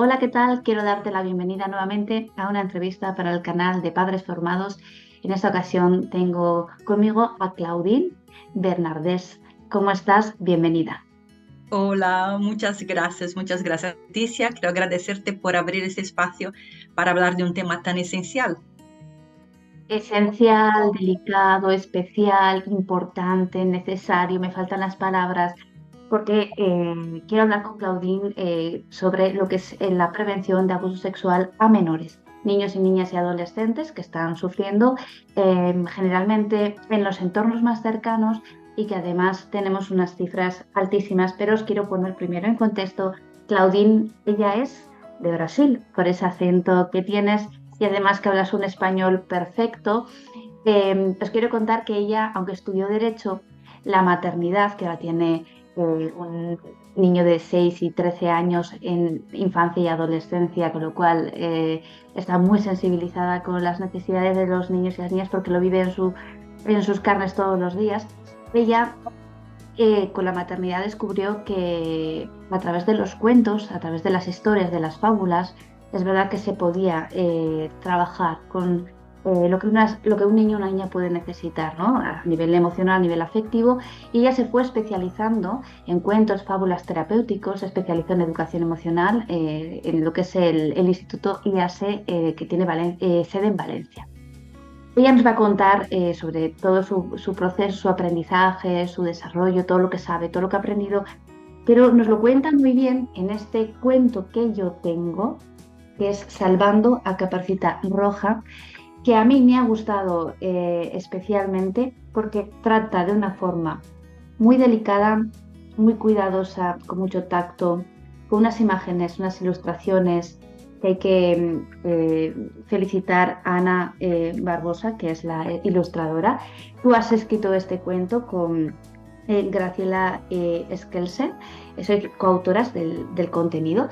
Hola, ¿qué tal? Quiero darte la bienvenida nuevamente a una entrevista para el canal de Padres Formados. En esta ocasión tengo conmigo a Claudine Bernardés. ¿Cómo estás? Bienvenida. Hola, muchas gracias, Leticia. Quiero agradecerte por abrir este espacio para hablar de un tema tan esencial. Esencial, delicado, especial, importante, necesario, me faltan las palabras, porque quiero hablar con Claudine sobre lo que es la prevención de abuso sexual a menores, niños y niñas y adolescentes que están sufriendo generalmente en los entornos más cercanos y que además tenemos unas cifras altísimas, pero os quiero poner primero en contexto. Claudine, ella es de Brasil, por ese acento que tienes y además que hablas un español perfecto. Os quiero contar que ella, aunque estudió Derecho, la maternidad, que ahora tiene un niño de 6 y 13 años en infancia y adolescencia, con lo cual está muy sensibilizada con las necesidades de los niños y las niñas porque lo vive en sus carnes todos los días. Ella con la maternidad descubrió que a través de los cuentos, a través de las historias, de las fábulas, es verdad que se podía trabajar con lo que un niño o una niña puede necesitar, ¿no? A nivel emocional, a nivel afectivo, y ella se fue especializando en cuentos, fábulas terapéuticos, se especializó en educación emocional, en lo que es el Instituto IASE, que tiene sede en Valencia. Ella nos va a contar sobre todo su proceso, su aprendizaje, su desarrollo, todo lo que sabe, todo lo que ha aprendido, pero nos lo cuenta muy bien en este cuento que yo tengo, que es Salvando a Caperucita Roja, que a mí me ha gustado especialmente porque trata de una forma muy delicada, muy cuidadosa, con mucho tacto, con unas imágenes, unas ilustraciones que hay que felicitar a Ana Barbosa, que es la ilustradora. Tú has escrito este cuento con Graciela Skelsen, sois coautoras del contenido.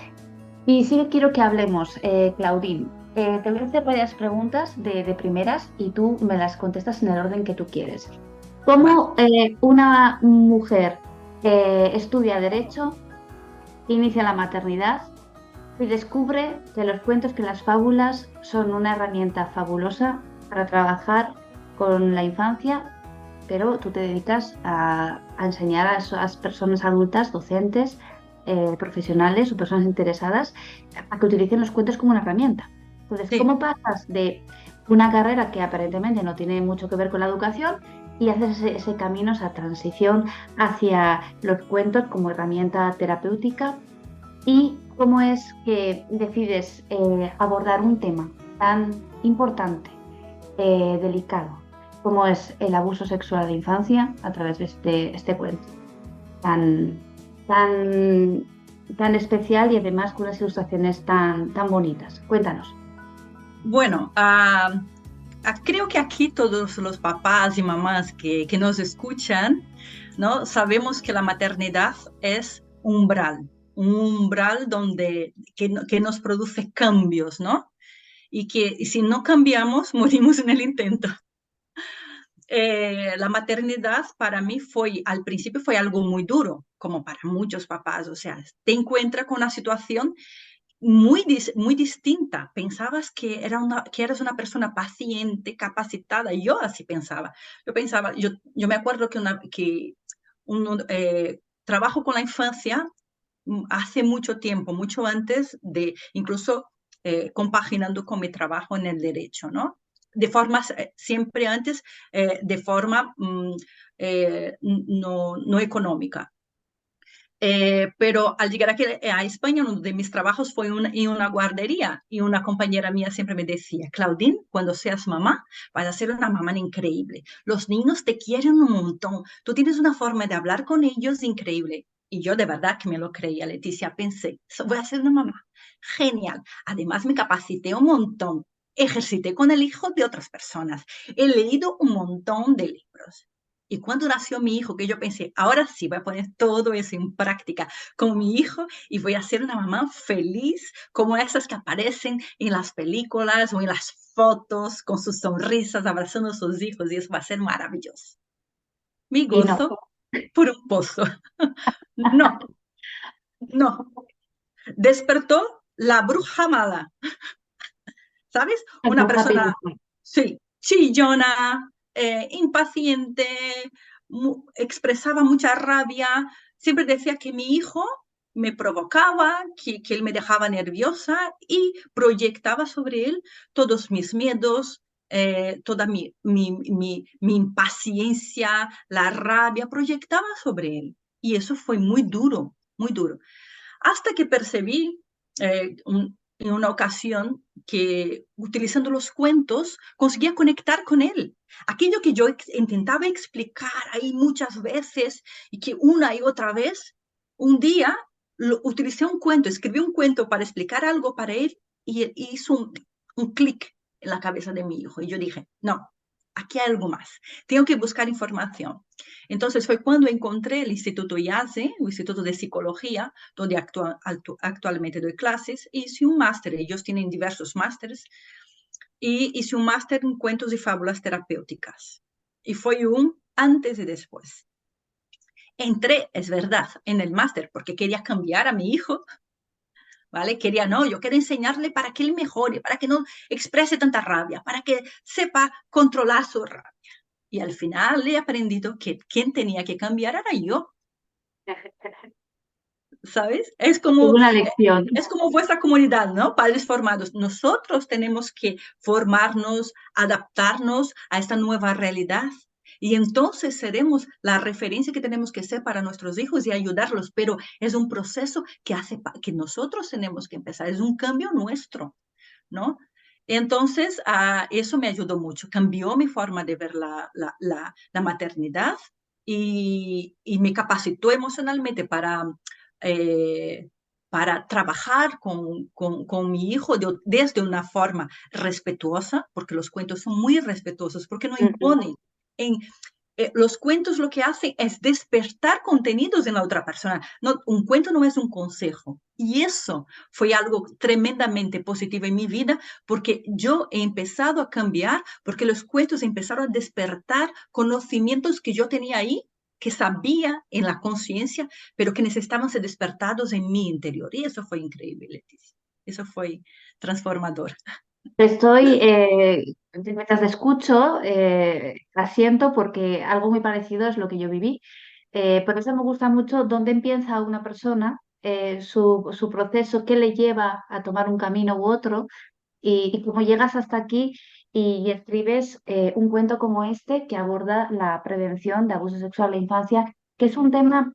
Y sí que quiero que hablemos, Claudine. Te voy a hacer varias preguntas de primeras y tú me las contestas en el orden que tú quieres. Vale. ¿Cómo una mujer estudia derecho, inicia la maternidad y descubre que los cuentos, que las fábulas son una herramienta fabulosa para trabajar con la infancia, pero tú te dedicas a enseñar a esas personas adultas, docentes, profesionales o personas interesadas a que utilicen los cuentos como una herramienta? Entonces, Sí, ¿cómo pasas de una carrera que aparentemente no tiene mucho que ver con la educación y haces ese camino, esa transición hacia los cuentos como herramienta terapéutica? ¿Y cómo es que decides abordar un tema tan importante, delicado, como es el abuso sexual de infancia a través de este cuento tan, tan, tan especial y además con unas ilustraciones tan bonitas? Cuéntanos. bueno, creo que aquí todos los papás y mamás que nos escuchan, ¿no? Sabemos que la maternidad es un umbral que nos produce cambios, ¿no? Y que si no cambiamos, morimos en el intento. La maternidad para mí al principio fue algo muy duro, como para muchos papás, o sea, te encuentras con una situación muy distinta. Pensabas que eras una persona paciente, capacitada, yo así pensaba. Yo me acuerdo que trabajo con la infancia hace mucho tiempo, mucho antes de incluso compaginando con mi trabajo en el derecho, ¿no? Siempre antes, de forma no económica. Pero al llegar aquí a España, uno de mis trabajos fue en una guardería y una compañera mía siempre me decía, Claudine, cuando seas mamá, vas a ser una mamá increíble. Los niños te quieren un montón. Tú tienes una forma de hablar con ellos increíble. Y yo de verdad que me lo creía, Leticia. Pensé, voy a ser una mamá genial. Además, me capacité un montón. Ejercité con el hijo de otras personas. He leído un montón de libros. Y cuando nació mi hijo, que yo pensé, ahora sí voy a poner todo eso en práctica con mi hijo y voy a ser una mamá feliz, como esas que aparecen en las películas o en las fotos, con sus sonrisas, abrazando a sus hijos, y eso va a ser maravilloso. Mi Y no. gozo por un pozo. No, no. Despertó la bruja mala, ¿sabes? La Una bruja persona, pilusa. sí, chillona, impaciente, expresaba mucha rabia, siempre decía que mi hijo me provocaba, que él me dejaba nerviosa y proyectaba sobre él todos mis miedos, toda mi impaciencia, la rabia, proyectaba sobre él. Y eso fue muy duro, muy duro. Hasta que percibí en una ocasión que utilizando los cuentos conseguía conectar con él. Aquello que yo intentaba explicar ahí muchas veces y que una y otra vez, un día utilicé un cuento, escribí un cuento para explicar algo para él y hizo un clic en la cabeza de mi hijo. Y yo dije, no, aquí hay algo más, tengo que buscar información. Entonces fue cuando encontré el Instituto IASE, el Instituto de Psicología, donde actualmente doy clases, y hice un máster. Ellos tienen diversos másteres, y hice un máster en cuentos y fábulas terapéuticas. Y fue un antes y después. Entré, es verdad, en el máster porque quería cambiar a mi hijo, ¿vale? Quería, no, yo quiero enseñarle para que él mejore, para que no exprese tanta rabia, para que sepa controlar su rabia. Y al final he aprendido que quien tenía que cambiar era yo. ¿Sabes? Una lección. Es como vuestra comunidad, ¿no? Padres formados. Nosotros tenemos que formarnos, adaptarnos a esta nueva realidad. Y entonces seremos la referencia que tenemos que ser para nuestros hijos y ayudarlos. Pero es un proceso que hace que nosotros tenemos que empezar. Es un cambio nuestro, ¿no? Entonces, eso me ayudó mucho. Cambió mi forma de ver la maternidad y me capacitó emocionalmente eh, para trabajar con mi hijo desde una forma respetuosa, porque los cuentos son muy respetuosos, porque no Ujú. imponen. En, los cuentos lo que hacen es despertar contenidos en la otra persona. No, un cuento no es un consejo. Y eso fue algo tremendamente positivo en mi vida porque yo he empezado a cambiar, porque los cuentos empezaron a despertar conocimientos que yo tenía ahí, que sabía en la conciencia, pero que necesitaban ser despertados en mi interior. Y eso fue increíble, Leticia. Eso fue transformador. Estoy, mientras te escucho, asiento porque algo muy parecido es lo que yo viví. Por eso me gusta mucho dónde empieza una persona, su proceso, qué le lleva a tomar un camino u otro y cómo llegas hasta aquí y escribes un cuento como este que aborda la prevención de abuso sexual en la infancia, que es un tema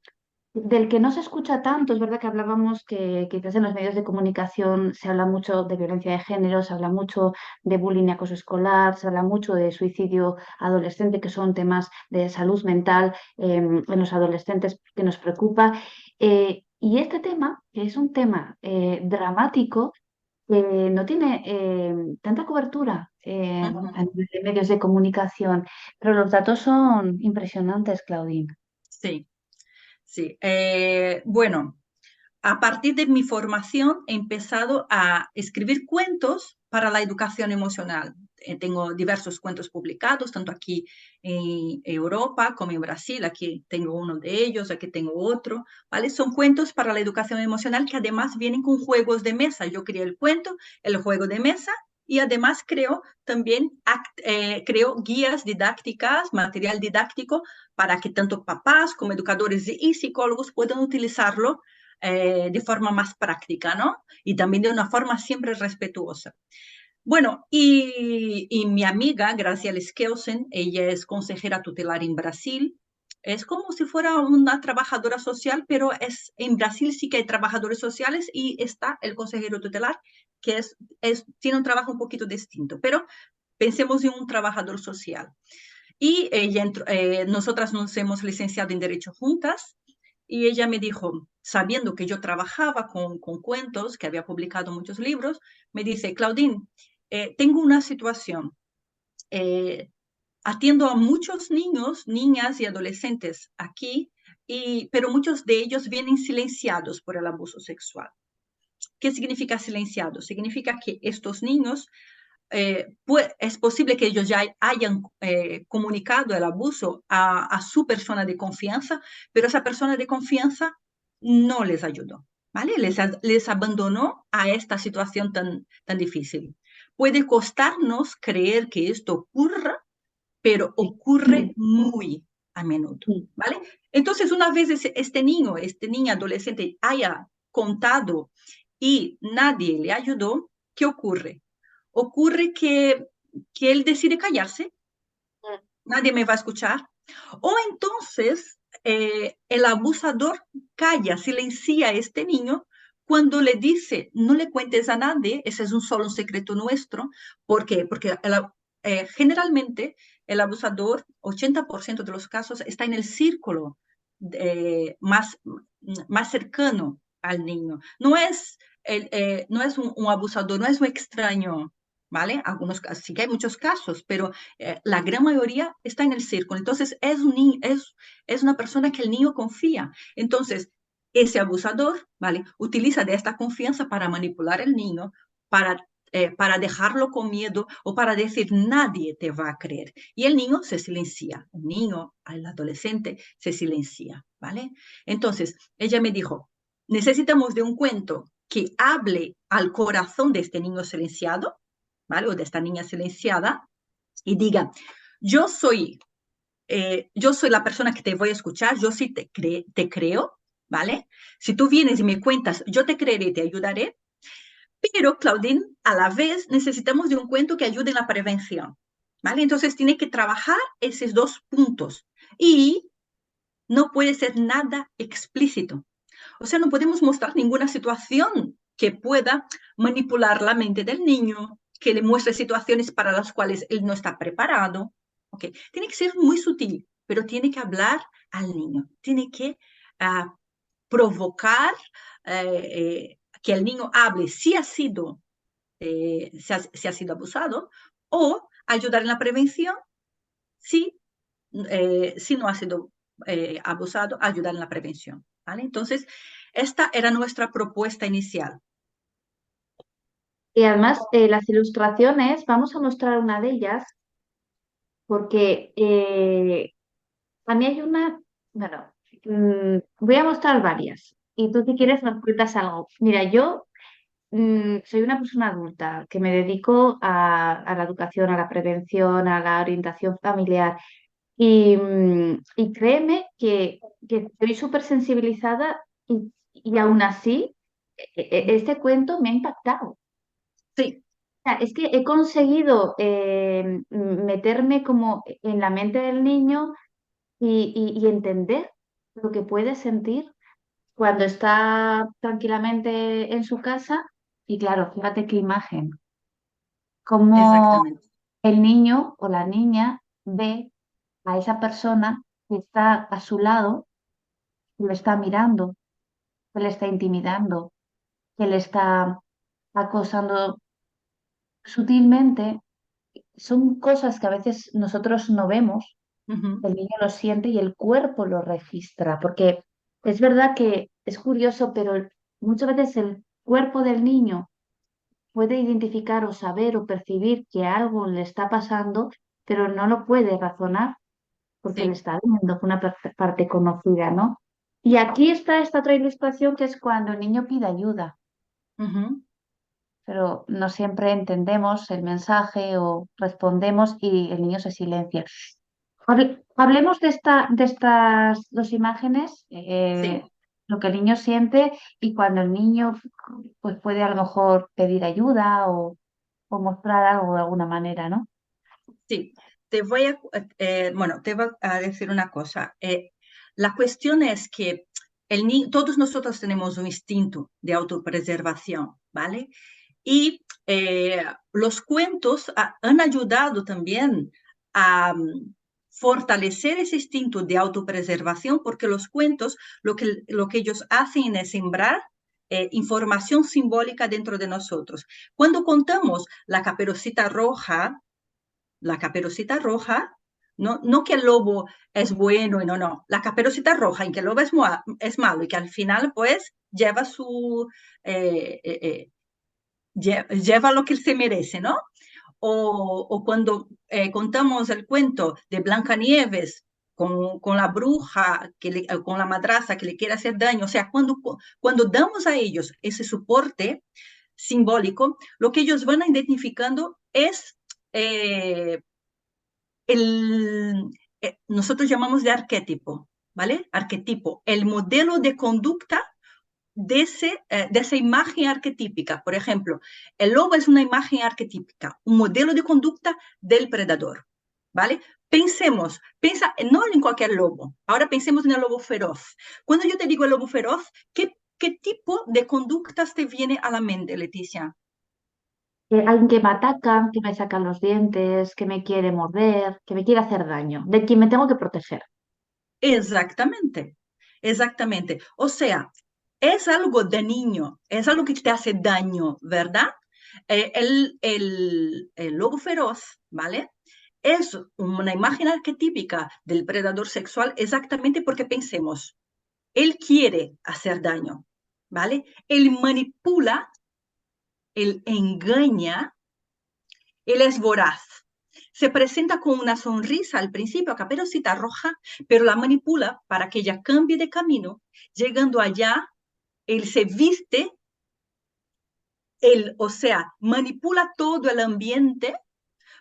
del que no se escucha tanto. Es verdad que hablábamos que quizás en los medios de comunicación se habla mucho de violencia de género, se habla mucho de bullying y acoso escolar, se habla mucho de suicidio adolescente, que son temas de salud mental en los adolescentes que nos preocupa. Y este tema, que es un tema dramático, no tiene tanta cobertura Ujú. a nivel de medios de comunicación, pero los datos son impresionantes, Claudine. Sí, sí. Bueno. A partir de mi formación he empezado a escribir cuentos para la educación emocional. Tengo diversos cuentos publicados, tanto aquí en Europa como en Brasil. Aquí tengo uno de ellos, aquí tengo otro, ¿vale? Son cuentos para la educación emocional que además vienen con juegos de mesa. Yo creo el cuento, el juego de mesa y además creo también creo guías didácticas, material didáctico para que tanto papás como educadores y psicólogos puedan utilizarlo de forma más práctica, ¿no? Y también de una forma siempre respetuosa. Bueno, y mi amiga, Graciela Skeusen, ella es consejera tutelar en Brasil. Es como si fuera una trabajadora social, pero en Brasil sí que hay trabajadores sociales y está el consejero tutelar, que tiene un trabajo un poquito distinto, pero pensemos en un trabajador social. Y nosotras nos hemos licenciado en Derecho juntas y ella me dijo, sabiendo que yo trabajaba con cuentos, que había publicado muchos libros, me dice, Claudine, tengo una situación. eh, Atiendo a muchos niños, niñas y adolescentes aquí, pero muchos de ellos vienen silenciados por el abuso sexual. ¿Qué significa silenciado? Significa que estos niños es posible que ellos ya hayan comunicado el abuso a su persona de confianza, pero esa persona de confianza no les ayudó. ¿vale? Les abandonó a esta situación tan difícil. Puede costarnos creer que esto ocurra, pero Sí, ocurre muy a menudo, sí, ¿vale? Entonces, una vez este niño, este niña adolescente haya contado y nadie le ayudó, ¿qué ocurre? Ocurre que él decide callarse, nadie me va a escuchar, o entonces el abusador calla, silencia a este niño cuando le dice, no le cuentes a nadie, ese es solo un secreto nuestro. ¿Por qué? Porque generalmente el abusador, 80% de los casos, está en el círculo más cercano al niño. No es un abusador, no es un extraño, ¿vale? Algunos, sí que hay muchos casos, pero la gran mayoría está en el círculo. Entonces, es una persona que el niño confía. Entonces, ese abusador, ¿vale? Utiliza de esta confianza para manipular al niño, para dejarlo con miedo o para decir nadie te va a creer. Y el niño se silencia, el niño, el adolescente se silencia, ¿vale? Entonces, ella me dijo, necesitamos de un cuento que hable al corazón de este niño silenciado, ¿vale? O de esta niña silenciada y diga, yo soy, yo soy la persona que te voy a escuchar, yo sí te creo, ¿vale? Si tú vienes y me cuentas, yo te creeré, te ayudaré, pero, Claudine, a la vez necesitamos de un cuento que ayude en la prevención, ¿vale? Entonces tiene que trabajar esos dos puntos y no puede ser nada explícito. O sea, no podemos mostrar ninguna situación que pueda manipular la mente del niño, que le muestre situaciones para las cuales él no está preparado. ¿Okay? Tiene que ser muy sutil, pero tiene que hablar al niño, tiene que provocar que el niño hable si ha sido abusado o ayudar en la prevención si, si no ha sido abusado, ayudar en la prevención. ¿Vale? Entonces, esta era nuestra propuesta inicial. y además, las ilustraciones, vamos a mostrar una de ellas, porque a mí hay una, bueno, voy a mostrar varias. Y tú si quieres nos cuentas algo. Mira, yo soy una persona adulta que me dedico a la educación, a la prevención, a la orientación familiar. Y créeme que estoy súper sensibilizada y aún así este cuento me ha impactado. Sí, Sea, es que he conseguido meterme como en la mente del niño y entender lo que puede sentir cuando está tranquilamente en su casa. Y claro, fíjate qué imagen, cómo exactamente. el niño o la niña ve a esa persona que está a su lado, que lo está mirando, que le está intimidando, que le está acosando sutilmente. Son cosas que a veces nosotros no vemos, Ujú. el niño lo siente y el cuerpo lo registra, porque es verdad que es curioso, pero muchas veces el cuerpo del niño puede identificar o saber o percibir que algo le está pasando, pero no lo puede razonar porque le Sí. está viendo, fue una parte conocida, ¿no? Y aquí está esta otra ilustración que es cuando el niño pide ayuda, Ujú. pero no siempre entendemos el mensaje o respondemos y el niño se silencia. Hablemos de estas dos imágenes, Sí. lo que el niño siente y cuando el niño pues puede a lo mejor pedir ayuda o mostrar algo de alguna manera, ¿no? Sí, te voy a decir una cosa. La cuestión es que todos nosotros tenemos un instinto de autopreservación, ¿vale? Y los cuentos han ayudado también a fortalecer ese instinto de autopreservación porque los cuentos lo que ellos hacen es sembrar información simbólica dentro de nosotros. Cuando contamos la caperucita roja, no, no que el lobo es bueno y no, no, la caperucita roja y que el lobo es malo y que al final pues lleva lleva lo que él se merece, ¿no? O cuando contamos el cuento de Blancanieves con la bruja, con la madraza que le quiere hacer daño. O sea, cuando damos a ellos ese soporte simbólico, lo que ellos van identificando es eh, nosotros llamamos de arquetipo, ¿vale? Arquetipo, el modelo de conducta de esa imagen arquetípica. Por ejemplo, el lobo es una imagen arquetípica, un modelo de conducta del predador, ¿vale? Piensa no en cualquier lobo, ahora pensemos en el lobo feroz. Cuando yo te digo el lobo feroz, ¿qué tipo de conductas te viene a la mente, Leticia? Alguien que me ataca, que me saca los dientes, que me quiere morder, que me quiere hacer daño, de quien me tengo que proteger. Exactamente, exactamente. O sea, es algo de niño, es algo que te hace daño, ¿verdad? El lobo feroz, ¿vale? Es una imagen arquetípica del predador sexual exactamente porque pensemos, él quiere hacer daño, ¿vale? Él manipula, él engaña, él es voraz. Se presenta con una sonrisa al principio, a Caperucita Roja, pero la manipula para que ella cambie de camino. Llegando allá, él se viste, él, o sea, manipula todo el ambiente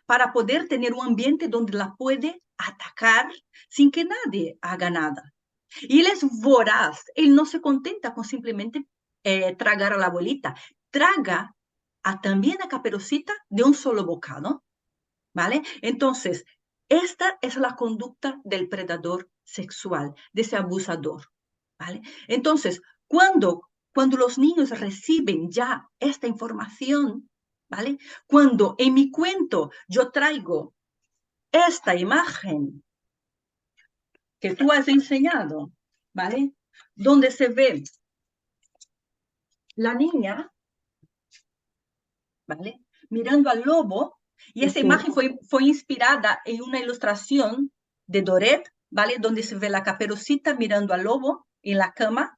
para poder tener un ambiente donde la puede atacar sin que nadie haga nada. Y él es voraz, él no se contenta con simplemente tragar a la abuelita, traga también a Caperucita de un solo bocado. ¿Vale? Entonces, esta es la conducta del predador sexual, de ese abusador, ¿vale? Entonces, cuando los niños reciben ya esta información, ¿vale? Cuando en mi cuento yo traigo esta imagen que tú has enseñado, ¿vale? Donde se ve la niña, ¿vale? Mirando al lobo, y Sí, esa sí. imagen fue inspirada en una ilustración de Doret, ¿vale? Donde se ve la Caperucita mirando al lobo en la cama,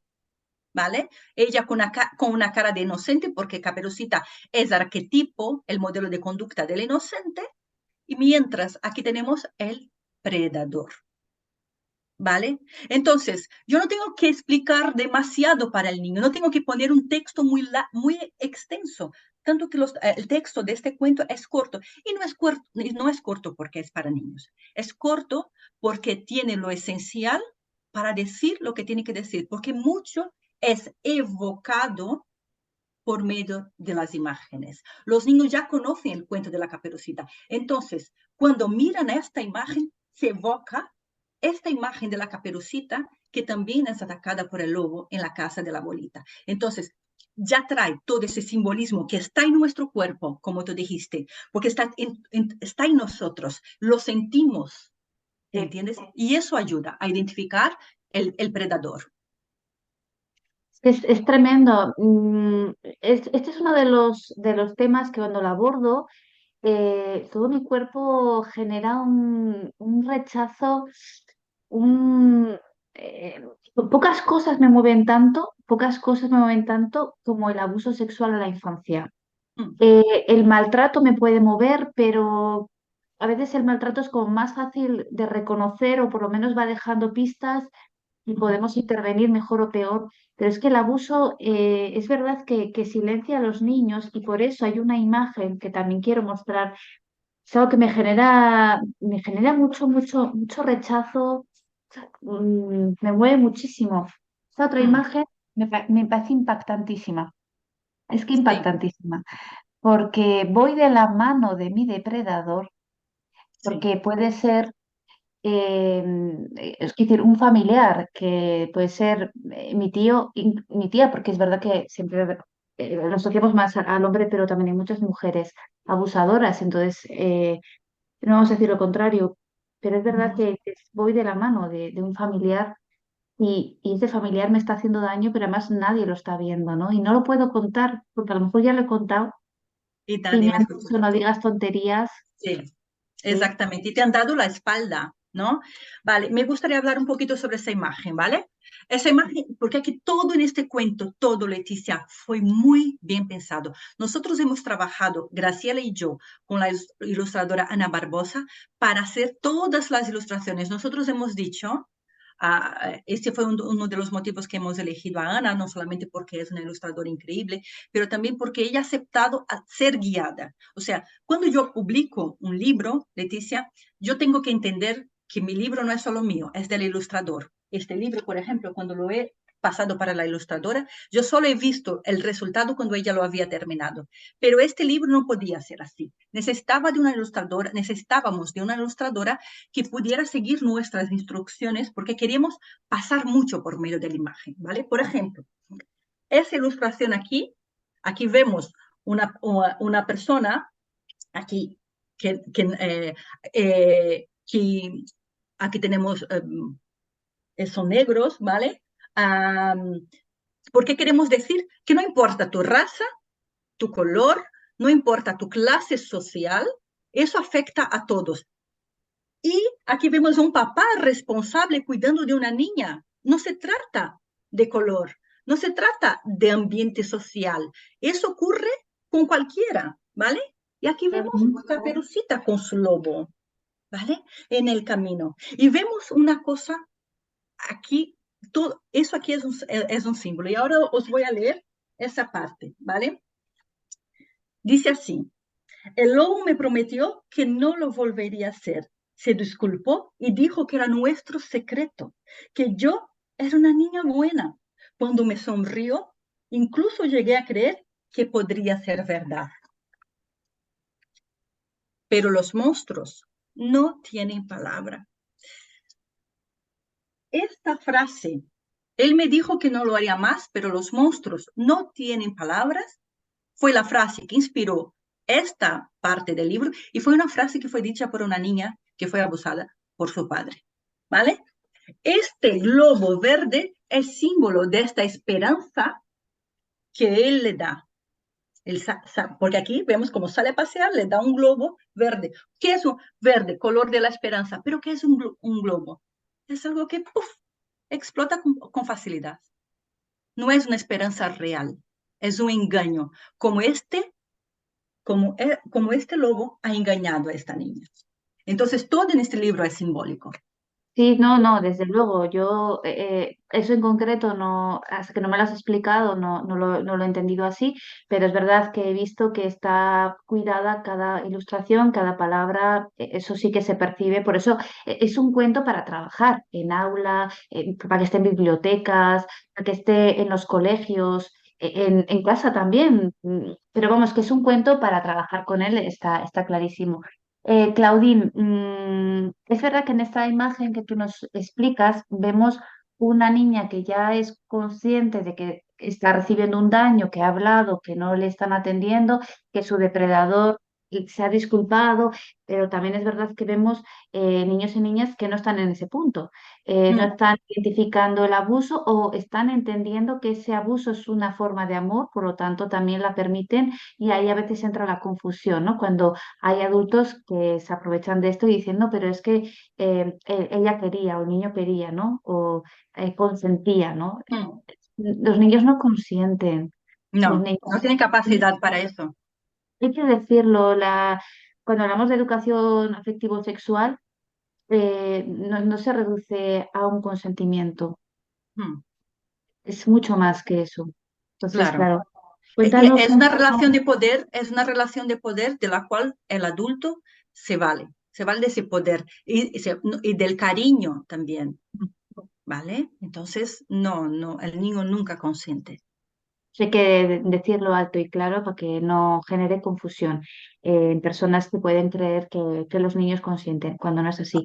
¿vale? Ella con una cara de inocente, porque Caperucita es arquetipo, el modelo de conducta del inocente, y mientras aquí tenemos el predador. ¿Vale? Entonces, yo no tengo que explicar demasiado para el niño, no tengo que poner un texto muy extenso, tanto que el texto de este cuento es corto, y no es corto porque es para niños, es corto porque tiene lo esencial para decir lo que tiene que decir, porque mucho es evocado por medio de las imágenes. Los niños ya conocen el cuento de la Caperucita. Entonces, cuando miran esta imagen, se evoca esta imagen de la Caperucita que también es atacada por el lobo en la casa de la abuelita. Entonces, ya trae todo ese simbolismo que está en nuestro cuerpo, como tú dijiste, porque está en nosotros, lo sentimos, Sí. ¿entiendes? Y eso ayuda a identificar el predador. Es tremendo. Este es uno de los temas que cuando lo abordo, todo mi cuerpo genera un rechazo, un, eh, pocas cosas me mueven tanto, pocas cosas me mueven tanto como el abuso sexual en la infancia. Mm, El maltrato me puede mover, pero a veces el maltrato es como más fácil de reconocer o por lo menos va dejando pistas y mm, podemos intervenir mejor o peor. Pero es que el abuso es verdad que silencia a los niños y por eso hay una imagen que también quiero mostrar. Es algo que me genera mucho, mucho, mucho rechazo, me mueve muchísimo. Esta otra mm. imagen me parece impactantísima. Es que Sí, impactantísima, porque voy de la mano de mi depredador, sí. porque puede ser es decir, un familiar que puede ser mi tío y mi tía, porque es verdad que siempre lo asociamos más al hombre, pero también hay muchas mujeres abusadoras, entonces no vamos a decir lo contrario, pero es verdad Ujú. que voy de la mano de un familiar y ese familiar me está haciendo daño, pero además nadie lo está viendo, ¿no? Y no lo puedo contar, porque a lo mejor ya lo he contado Y y nadie me me han escucha. dicho no digas tonterías, Sí, sí, exactamente. Y te han dado la espalda. ¿no? Vale, me gustaría hablar un poquito sobre esa imagen, ¿vale? Esa imagen, porque aquí todo en este cuento, todo, Leticia, fue muy bien pensado. Nosotros hemos trabajado, Graciela y yo, con la ilustradora Ana Barbosa, para hacer todas las ilustraciones. Nosotros hemos dicho, este fue uno de los motivos que hemos elegido a Ana, no solamente porque es una ilustradora increíble, pero también porque ella ha aceptado a ser guiada. O sea, cuando yo publico un libro, Leticia, yo tengo que entender que mi libro no es solo mío, es del ilustrador. Este libro, por ejemplo, cuando lo he pasado para la ilustradora, yo solo he visto el resultado cuando ella lo había terminado. Pero este libro no podía ser así. Necesitábamos de una ilustradora que pudiera seguir nuestras instrucciones porque queríamos pasar mucho por medio de la imagen, ¿vale? Por ejemplo, esa ilustración aquí vemos una persona aquí que aquí tenemos son negros, ¿vale? Porque queremos decir que no importa tu raza, tu color, no importa tu clase social, eso afecta a todos. Y aquí vemos un papá responsable cuidando de una niña. No se trata de color, no se trata de ambiente social. Eso ocurre con cualquiera, ¿vale? Y aquí vemos Ujú. a Caperucita con su lobo, ¿vale? En el camino. Y vemos una cosa aquí, todo, eso aquí es un símbolo. Y ahora os voy a leer esa parte, ¿vale? Dice así, el lobo me prometió que no lo volvería a hacer. Se disculpó y dijo que era nuestro secreto, que yo era una niña buena. Cuando me sonrió, incluso llegué a creer que podría ser verdad. Pero los monstruos no tienen palabra. Esta frase, él me dijo que no lo haría más, pero los monstruos no tienen palabras, fue la frase que inspiró esta parte del libro y fue una frase que fue dicha por una niña que fue abusada por su padre. ¿Vale? Este globo verde es símbolo de esta esperanza que él le da. Porque aquí vemos cómo sale a pasear, le da un globo verde. ¿Qué es un verde? Color de la esperanza. ¿Pero qué es un globo? Es algo que puff, explota con facilidad. No es una esperanza real, es un engaño, como este lobo ha engañado a esta niña. Entonces, todo en este libro es simbólico. Sí, no, no, desde luego. Yo eso en concreto no, hasta que no me lo has explicado, no lo he entendido así, pero es verdad que he visto que está cuidada cada ilustración, cada palabra, eso sí que se percibe. Por eso es un cuento para trabajar en aula, para que esté en bibliotecas, para que esté en los colegios, en casa también. Pero vamos, que es un cuento para trabajar con él, está clarísimo. Claudine, es verdad que en esta imagen que tú nos explicas vemos una niña que ya es consciente de que está recibiendo un daño, que ha hablado, que no le están atendiendo, que su depredador se ha disculpado, pero también es verdad que vemos niños y niñas que no están en ese punto, no Mm, están identificando el abuso o están entendiendo que ese abuso es una forma de amor, por lo tanto también la permiten y ahí a veces entra la confusión, ¿no? Cuando hay adultos que se aprovechan de esto y dicen, no, pero es que ella quería o el niño quería, ¿no? O consentía, ¿no? mm. Los niños no consienten, los No, niños. no tienen capacidad para eso. Hay que decirlo, cuando hablamos de educación afectivo-sexual, no se reduce a un consentimiento, Mm, es mucho más que eso. Entonces, claro. claro, Y cuéntanos es un una poco. relación de poder, es una relación de poder de la cual el adulto se vale de ese poder y del cariño también, ¿vale? Entonces, no, no, el niño nunca consiente. Hay que decirlo alto y claro para que no genere confusión en personas que pueden creer que los niños consienten cuando no es así.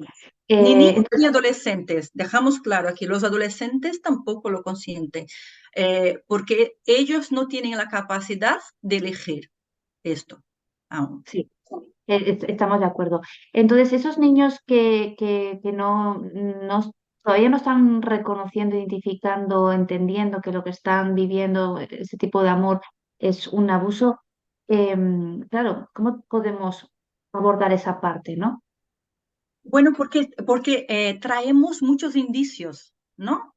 Ni niños ni Entonces, adolescentes, dejamos claro aquí, los adolescentes tampoco lo consienten, porque ellos no tienen la capacidad de elegir esto aún. sí, estamos de acuerdo. Entonces, esos niños que todavía no están reconociendo, identificando, entendiendo que lo que están viviendo, ese tipo de amor, es un abuso, claro, ¿cómo podemos abordar esa parte, ¿no? Bueno, porque traemos muchos indicios, ¿no?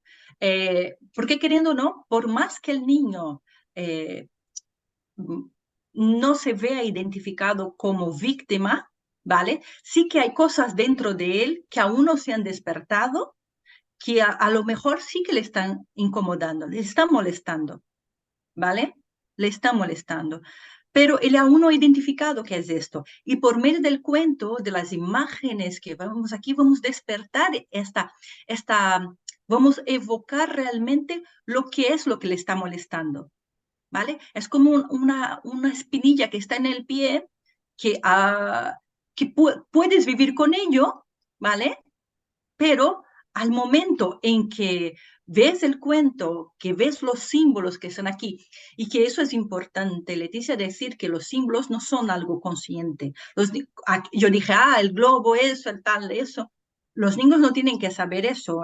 Porque queriendo o no, por más que el niño eh, mm, no se vea identificado como víctima, ¿vale? Sí que hay cosas dentro de él que aún no se han despertado, que a lo mejor sí que le están incomodando, le están molestando. ¿Vale? Le está molestando. Pero él aún no ha identificado qué es esto. Y por medio del cuento, de las imágenes que vamos aquí, vamos a despertar vamos a evocar realmente lo que es lo que le está molestando. ¿Vale? Es como una espinilla que está en el pie que, puedes vivir con ello, ¿vale? Pero al momento en que ves el cuento, que ves los símbolos que están aquí, y que eso es importante, Leticia, decir que los símbolos no son algo consciente. Yo dije, el globo, eso, el tal, eso. Los niños no tienen que saber eso.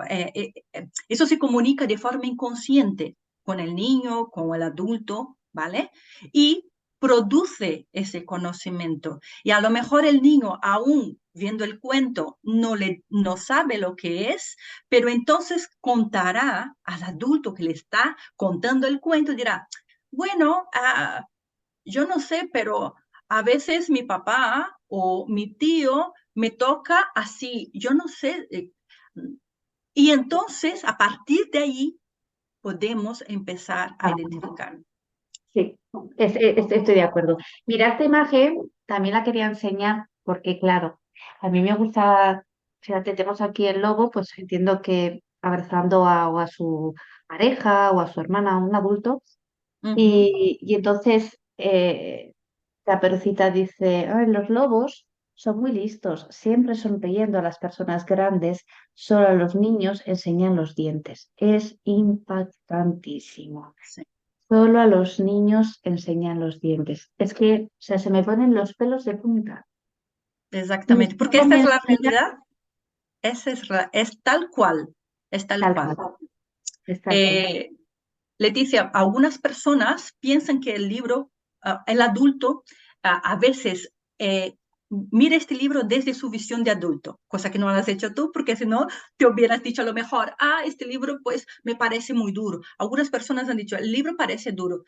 Eso se comunica de forma inconsciente con el niño, con el adulto, ¿vale? Y produce ese conocimiento. Y a lo mejor el niño, aún viendo el cuento, no sabe lo que es, pero entonces contará al adulto que le está contando el cuento y dirá, bueno, yo no sé, pero a veces mi papá o mi tío me toca así, yo no sé. Y entonces, a partir de ahí, podemos empezar a Ah, identificar. sí, estoy de acuerdo. Mira, esta imagen también la quería enseñar porque, claro, a mí me gusta, fíjate, tenemos aquí el lobo, pues entiendo que abrazando o a su pareja o a su hermana, a un adulto, Ujú. y entonces Caperucita dice, "Ay, los lobos son muy listos, siempre sonriendo a las personas grandes, solo a los niños enseñan los dientes". Es impactantísimo. Sí, Solo a los niños enseñan los dientes. Es que, o sea, se me ponen los pelos de punta. Y exactamente, porque solo esta me es la enseñan realidad, es tal cual, es tal tal cual. cual, es tal cual. Eh, Leticia, algunas personas piensan que el libro, el adulto, a veces mira este libro desde su visión de adulto, cosa que no lo has hecho tú, porque si no, te hubieras dicho a lo mejor, este libro pues me parece muy duro. Algunas personas han dicho, el libro parece duro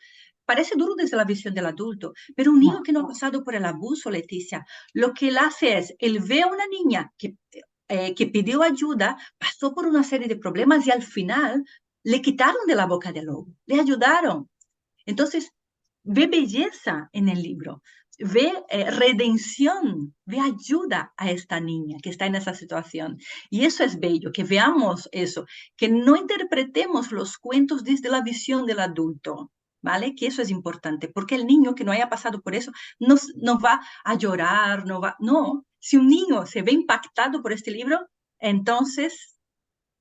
desde la visión del adulto, pero un niño No, que no ha pasado por el abuso, Leticia, lo que él hace es, él ve a una niña que pidió ayuda, pasó por una serie de problemas y al final le quitaron de la boca del lobo, le ayudaron. Entonces, ve belleza en el libro, ve redención, ve ayuda a esta niña que está en esa situación. Y eso es bello, que veamos eso, que no interpretemos los cuentos desde la visión del adulto. ¿Vale? Que eso es importante, porque el niño que no haya pasado por eso no va a llorar, no. Si un niño se ve impactado por este libro, entonces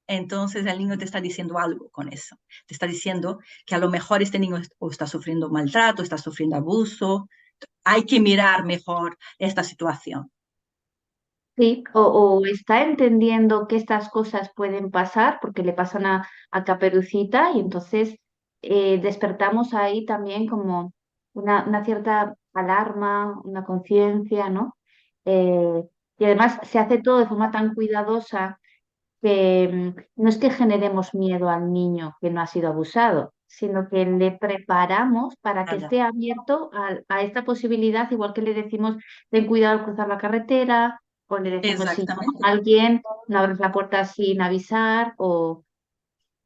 el niño te está diciendo algo con eso. Te está diciendo que a lo mejor este niño o está sufriendo maltrato, está sufriendo abuso. Hay que mirar mejor esta situación. sí, o está entendiendo que estas cosas pueden pasar porque le pasan a Caperucita y entonces despertamos ahí también como una cierta alarma, una conciencia, ¿no? Eh, y además se hace todo de forma tan cuidadosa que no es que generemos miedo al niño que no ha sido abusado, sino que le preparamos para que Nada. esté abierto a esta posibilidad, igual que le decimos ten cuidado al cruzar la carretera, o le decimos si llama Exactamente. a alguien, no abres la puerta sin avisar, o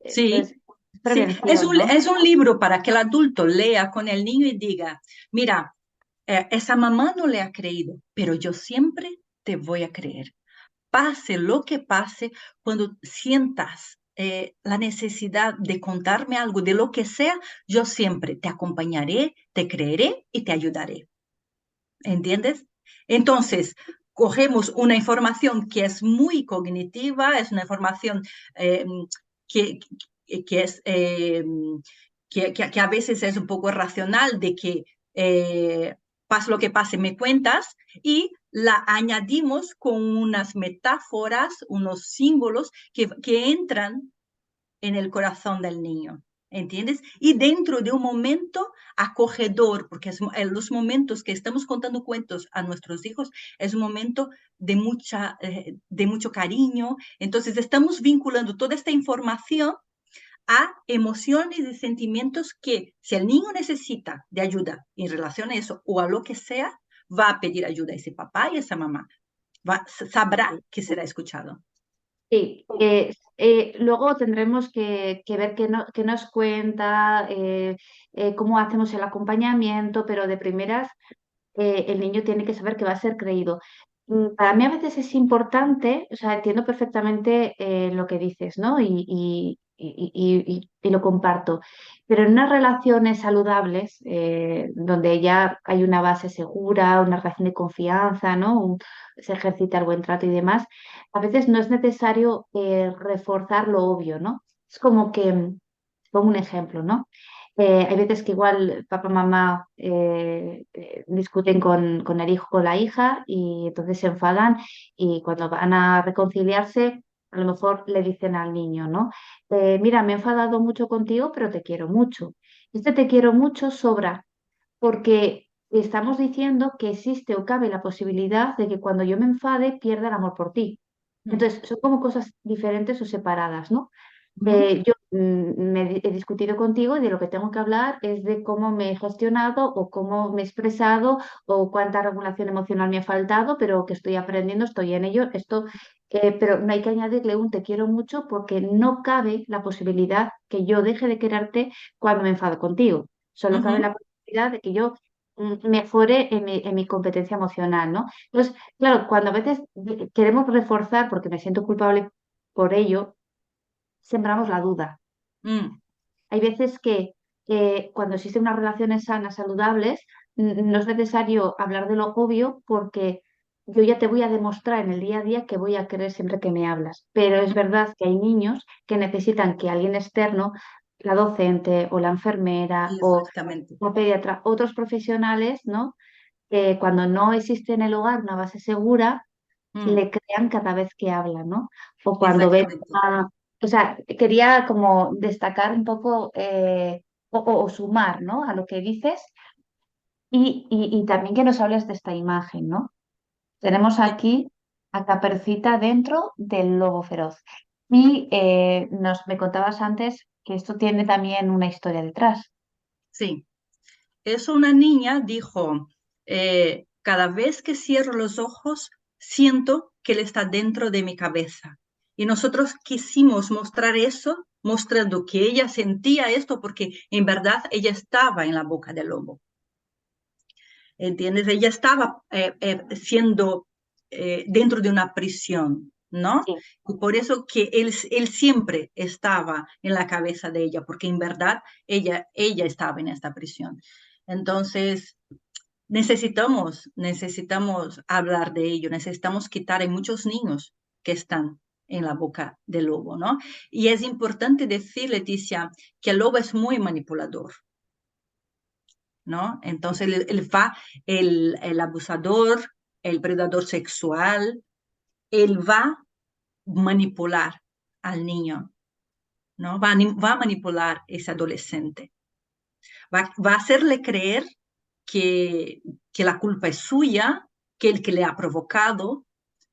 Sí, entonces sí. Es prevención, un, ¿no? es un libro para que el adulto lea con el niño y diga, mira, esa mamá no le ha creído, pero yo siempre te voy a creer. Pase lo que pase, cuando sientas la necesidad de contarme algo, de lo que sea, yo siempre te acompañaré, te creeré y te ayudaré. ¿Entiendes? Entonces, cogemos una información que es muy cognitiva, es una información eh, que, que es, que a veces es un poco racional, de que pase lo que pase, me cuentas, y la añadimos con unas metáforas, unos símbolos que entran en el corazón del niño. ¿entiendes? Y dentro de un momento acogedor, porque en los momentos que estamos contando cuentos a nuestros hijos es un momento de mucho cariño, entonces estamos vinculando toda esta información a emociones y sentimientos que si el niño necesita de ayuda en relación a eso o a lo que sea, va a pedir ayuda a ese papá y a esa mamá. Sabrá que será escuchado. Sí, luego tendremos que ver qué nos cuenta, cómo hacemos el acompañamiento, pero de primeras el niño tiene que saber que va a ser creído. Para mí a veces es importante, o sea, entiendo perfectamente lo que dices, ¿no? Y lo comparto. Pero en unas relaciones saludables, donde ya hay una base segura, una relación de confianza, ¿no? Se ejercita el buen trato y demás, a veces no es necesario reforzar lo obvio, ¿no? Es como que, pongo un ejemplo, ¿no? Hay veces que igual papá, mamá discuten con el hijo, con la hija y entonces se enfadan y cuando van a reconciliarse, a lo mejor le dicen al niño, ¿no? Mira, me he enfadado mucho contigo, pero te quiero mucho. Este te quiero mucho sobra porque estamos diciendo que existe o cabe la posibilidad de que cuando yo me enfade pierda el amor por ti. Mm. Entonces, son como cosas diferentes o separadas, ¿no? Ujú. Yo he discutido contigo y de lo que tengo que hablar es de cómo me he gestionado o cómo me he expresado o cuánta regulación emocional me ha faltado, pero que estoy aprendiendo, estoy en ello. Pero no hay que añadirle un te quiero mucho porque no cabe la posibilidad que yo deje de quererte cuando me enfado contigo. Solo cabe Ujú. la posibilidad de que yo mejore en mi competencia emocional, ¿no? Entonces, claro, cuando a veces queremos reforzar porque me siento culpable por ello, sembramos la duda. Mm. Hay veces que cuando existen unas relaciones sanas, saludables, no es necesario hablar de lo obvio porque yo ya te voy a demostrar en el día a día que voy a querer siempre que me hablas. Pero es verdad que hay niños que necesitan que alguien externo, la docente o la enfermera o Exactamente. la pediatra, otros profesionales, ¿no? Cuando no existe en el hogar una base segura, Mm. le crean cada vez que habla, ¿no? O cuando ven Exactamente. o sea, quería como destacar un poco o sumar, ¿no? A lo que dices y también que nos hables de esta imagen, ¿no? Tenemos Sí. aquí a Caperucita dentro del lobo feroz. Y me contabas antes que esto tiene también una historia detrás. Sí. Eso una niña dijo, cada vez que cierro los ojos, siento que él está dentro de mi cabeza. Y nosotros quisimos mostrar eso, mostrando que ella sentía esto porque en verdad ella estaba en la boca del lobo. ¿Entiendes? Ella estaba siendo dentro de una prisión, ¿no? Sí. Y por eso que él siempre estaba en la cabeza de ella, porque en verdad ella estaba en esta prisión. Entonces, necesitamos hablar de ello, necesitamos quitar, hay muchos niños que están en la boca del lobo, ¿no? Y es importante decir, Leticia, que el lobo es muy manipulador, ¿no? Entonces, el abusador, el predador sexual, él va a manipular al niño, ¿no? Va a manipular ese adolescente. Va a hacerle creer que, que la culpa es suya, que el que le ha provocado,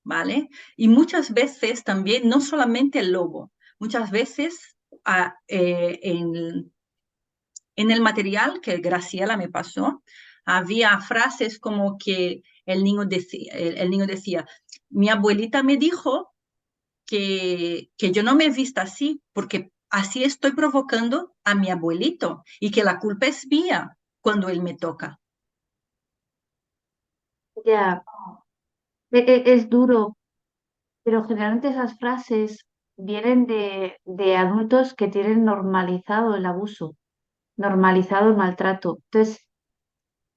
¿vale? Y muchas veces también, no solamente el lobo, muchas veces en el material que Graciela me pasó, había frases como que el niño decía, mi abuelita me dijo que yo no me he visto así porque así estoy provocando a mi abuelito y que la culpa es mía cuando él me toca. Ya, es duro, pero generalmente esas frases vienen de adultos que tienen normalizado el abuso, normalizado el maltrato. Entonces,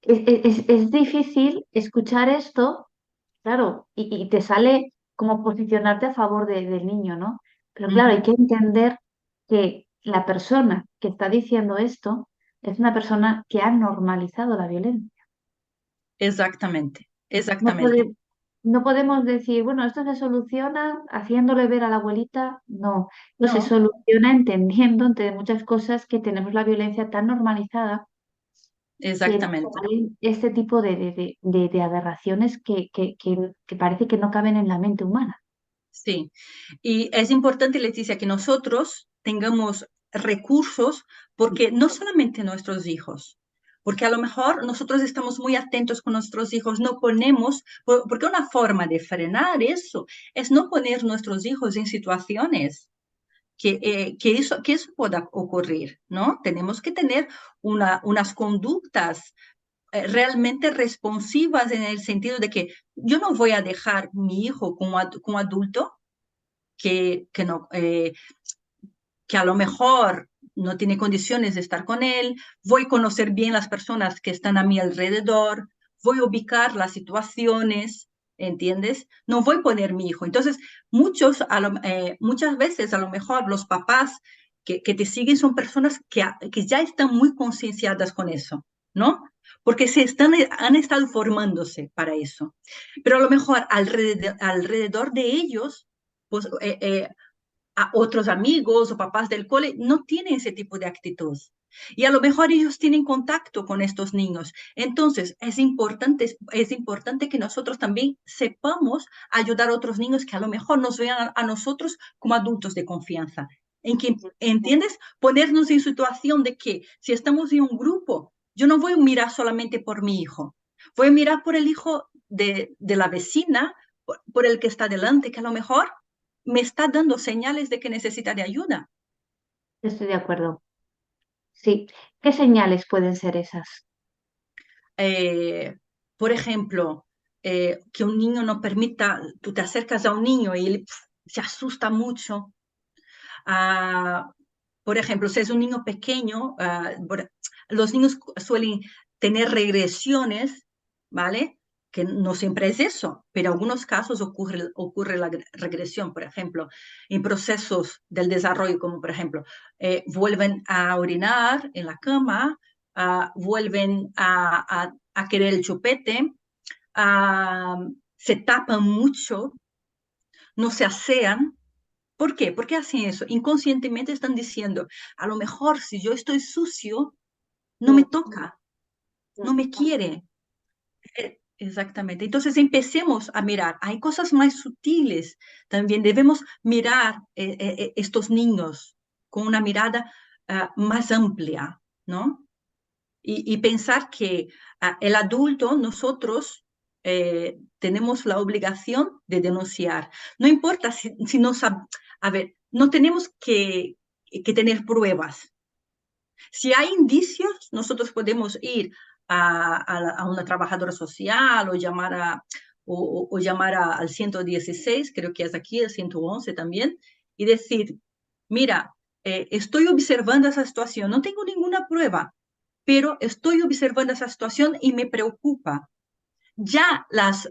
es difícil escuchar esto, claro, y te sale como posicionarte a favor del niño, ¿no? Pero claro, hay Ujú. que entender que la persona que está diciendo esto es una persona que ha normalizado la violencia. Exactamente, No puede, exactamente. no podemos decir, bueno, esto se soluciona haciéndole ver a la abuelita, no, no se No, soluciona entendiendo entre muchas cosas que tenemos la violencia tan normalizada que nos exactamente. salen este tipo de aberraciones que parece que no caben en la mente humana. Sí, y es importante, Leticia, que nosotros tengamos recursos porque no solamente nuestros hijos, porque a lo mejor nosotros estamos muy atentos con nuestros hijos, no ponemos, porque una forma de frenar eso es no poner nuestros hijos en situaciones que eso pueda ocurrir, ¿no? Tenemos que tener unas conductas realmente responsivas en el sentido de que yo no voy a dejar mi hijo como adulto no, que a lo mejor no tiene condiciones de estar con él, voy a conocer bien las personas que están a mi alrededor, voy a ubicar las situaciones, ¿entiendes? No voy a poner mi hijo. Entonces, muchas veces a lo mejor los papás que te siguen son personas que ya están muy concienciadas con eso, ¿no? Porque han estado formándose para eso. Pero a lo mejor alrededor de ellos, pues a otros amigos o papás del cole no tienen ese tipo de actitud. Y a lo mejor ellos tienen contacto con estos niños. Entonces, es importante que nosotros también sepamos ayudar a otros niños que a lo mejor nos vean a nosotros como adultos de confianza. En que, ¿entiendes? Ponernos en situación de que si estamos en un grupo, yo no voy a mirar solamente por mi hijo, voy a mirar por el hijo de la vecina, por el que está delante, que a lo mejor me está dando señales de que necesita de ayuda. Estoy de acuerdo. Sí. ¿Qué señales pueden ser esas? Eh, por ejemplo, que un niño no permita, tú te acercas a un niño y él se asusta mucho. Ah, por ejemplo, si es un niño pequeño, los niños suelen tener regresiones, ¿vale? Que no siempre es eso, pero en algunos casos ocurre la regresión, por ejemplo, en procesos del desarrollo, como por ejemplo, vuelven a orinar en la cama, vuelven a querer el chupete, se tapan mucho, no se asean. ¿Por qué? ¿Por qué hacen eso? Inconscientemente están diciendo, a lo mejor si yo estoy sucio, no me Mm, toca, no mm. me quiere. Exactamente. Entonces empecemos a mirar. Hay cosas más sutiles. También debemos mirar estos niños con una mirada más amplia, ¿no? Y pensar que el adulto, nosotros, tenemos la obligación de denunciar. No importa si no sabemos, a ver, no tenemos que tener pruebas. Si hay indicios, nosotros podemos ir a una trabajadora social o llamar al 116, creo que es aquí, el 111 también, y decir, mira, estoy observando esa situación, no tengo ninguna prueba, pero estoy observando esa situación y me preocupa. Ya las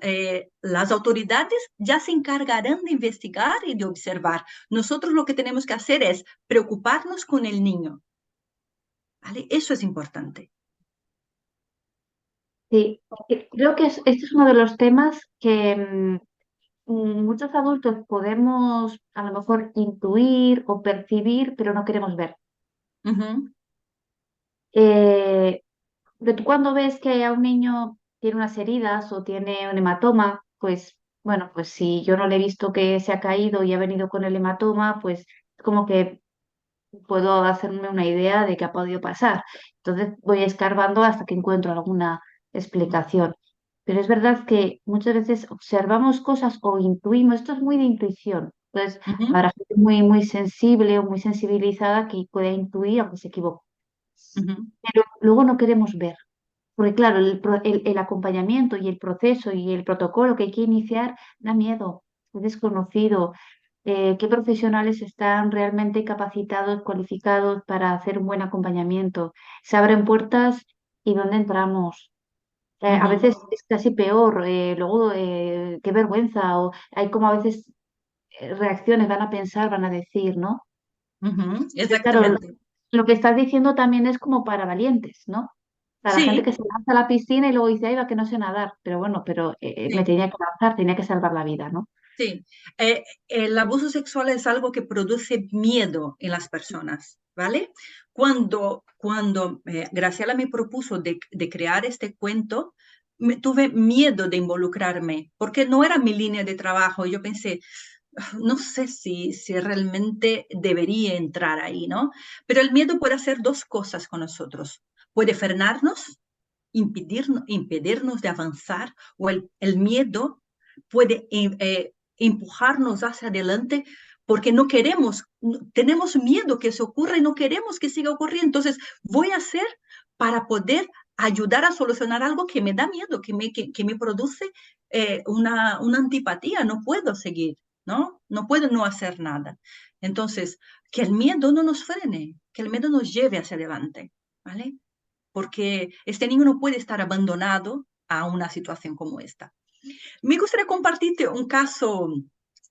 autoridades ya se encargarán de investigar y de observar. Nosotros lo que tenemos que hacer es preocuparnos con el niño. ¿Vale? Eso es importante. Sí, creo que este es uno de los temas que muchos adultos podemos a lo mejor intuir o percibir, pero no queremos ver. Ujú, Eh, Pero tú cuando ves que a un niño tiene unas heridas o tiene un hematoma, pues bueno, pues si yo no le he visto que se ha caído y ha venido con el hematoma, pues como que puedo hacerme una idea de qué ha podido pasar. Entonces voy escarbando hasta que encuentro alguna explicación. Pero es verdad que muchas veces observamos cosas o intuimos, esto es muy de intuición. Entonces, ujú, para gente muy, muy sensible o muy sensibilizada que pueda intuir aunque se equivoque. ujú, Pero luego no queremos ver. Porque claro, el acompañamiento y el proceso y el protocolo que hay que iniciar da miedo, es desconocido. ¿Qué profesionales están realmente capacitados, cualificados para hacer un buen acompañamiento? Se abren puertas y ¿dónde entramos? A ujú, veces es casi peor, luego qué vergüenza, o hay como a veces reacciones, van a pensar, van a decir, ¿no? ujú. Pero claro, Exactamente. lo que estás diciendo también es como para valientes, ¿no? Para la gente Sí, que se lanza a la piscina y luego dice, ay, va que no sé nadar. Pero bueno, pero me sí. tenía que lanzar, tenía que salvar la vida, ¿no? Sí, el abuso sexual es algo que produce miedo en las personas, ¿vale? Cuando Graciela me propuso de crear este cuento, tuve miedo de involucrarme, porque no era mi línea de trabajo. Yo pensé, no sé si realmente debería entrar ahí, ¿no? Pero el miedo puede hacer dos cosas con nosotros. Puede frenarnos, impedirnos de avanzar, o el miedo puede empujarnos hacia adelante porque no queremos, tenemos miedo que se ocurra y no queremos que siga ocurriendo. Entonces, voy a hacer para poder ayudar a solucionar algo que me da miedo, que me produce una antipatía. No puedo seguir, ¿no? No puedo no hacer nada. Entonces, que el miedo no nos frene, que el miedo nos lleve hacia adelante, ¿vale? Porque este niño no puede estar abandonado a una situación como esta. Me gustaría compartirte un caso,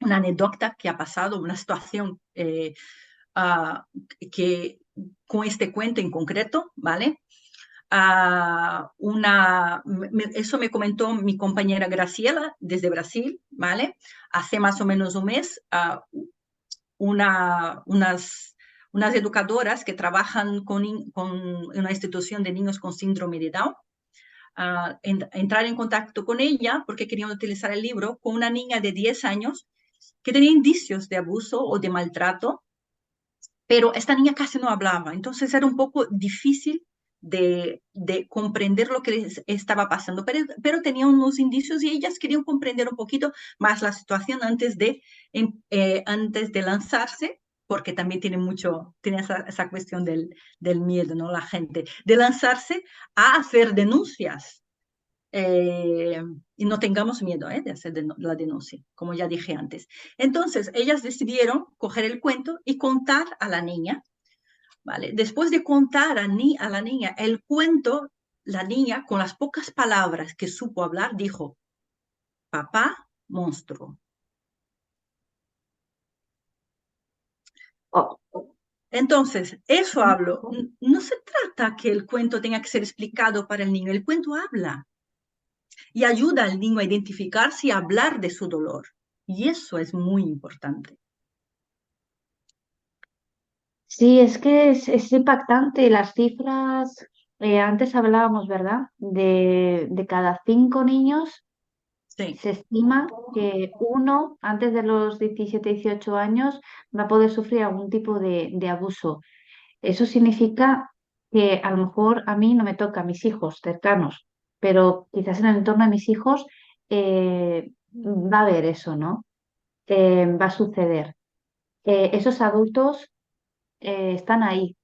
una anécdota que ha pasado, una situación uh, que con este cuento en concreto, ¿vale? Eso me comentó mi compañera Graciela desde Brasil, ¿vale? Hace más o menos un mes, unas educadoras que trabajan con una institución de niños con síndrome de Down, entrar en contacto con ella porque querían utilizar el libro con una niña de 10 años que tenía indicios de abuso o de maltrato, pero esta niña casi no hablaba, entonces era un poco difícil de comprender lo que les estaba pasando, pero tenía unos indicios y ellas querían comprender un poquito más la situación antes de lanzarse, porque también tiene esa cuestión del miedo, ¿no? La gente, de lanzarse a hacer denuncias. Eh, y no tengamos miedo de hacer la denuncia, como ya dije antes. Entonces, ellas decidieron coger el cuento y contar a la niña, ¿vale? Después de contar a la niña el cuento, la niña, con las pocas palabras que supo hablar, dijo, papá, monstruo. Oh, Entonces, eso hablo. No se trata que el cuento tenga que ser explicado para el niño, el cuento habla y ayuda al niño a identificarse y a hablar de su dolor. Y eso es muy importante. sí, es que es impactante. Las cifras, antes hablábamos, ¿verdad? De cada 5 niños Sí. se estima que uno antes de los 17, 18 años va a poder sufrir algún tipo de abuso. Eso significa que a lo mejor a mí no me toca a mis hijos cercanos, pero quizás en el entorno de mis hijos va a haber eso, ¿no? Va a suceder. Esos adultos están ahí.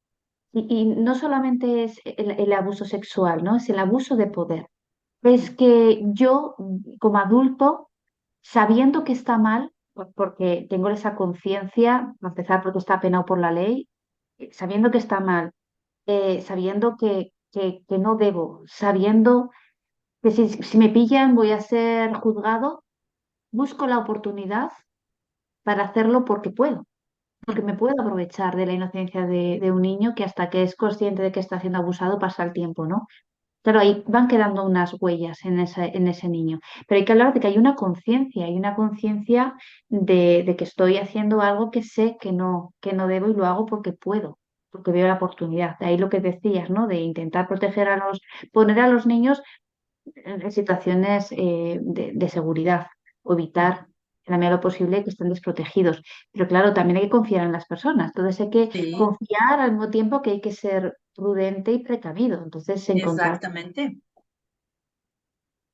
Y no solamente es el abuso sexual, ¿no? Es el abuso de poder. Es que yo, como adulto, sabiendo que está mal, porque tengo esa conciencia, a empezar porque está penado por la ley, sabiendo que está mal, sabiendo que no debo, sabiendo que si me pillan voy a ser juzgado, busco la oportunidad para hacerlo porque puedo, porque me puedo aprovechar de la inocencia de un niño que hasta que es consciente de que está siendo abusado pasa el tiempo, ¿no? Claro, ahí van quedando unas huellas en ese niño. Pero hay que hablar de que hay una conciencia de que estoy haciendo algo que sé que no debo y lo hago porque puedo, porque veo la oportunidad. De ahí lo que decías, ¿no? De intentar proteger poner a los niños en situaciones de seguridad o evitar en la medida de lo posible que estén desprotegidos. Pero claro, también hay que confiar en las personas. Entonces hay que Sí, confiar al mismo tiempo que hay que ser prudente y precavido. Entonces, encontrar. exactamente.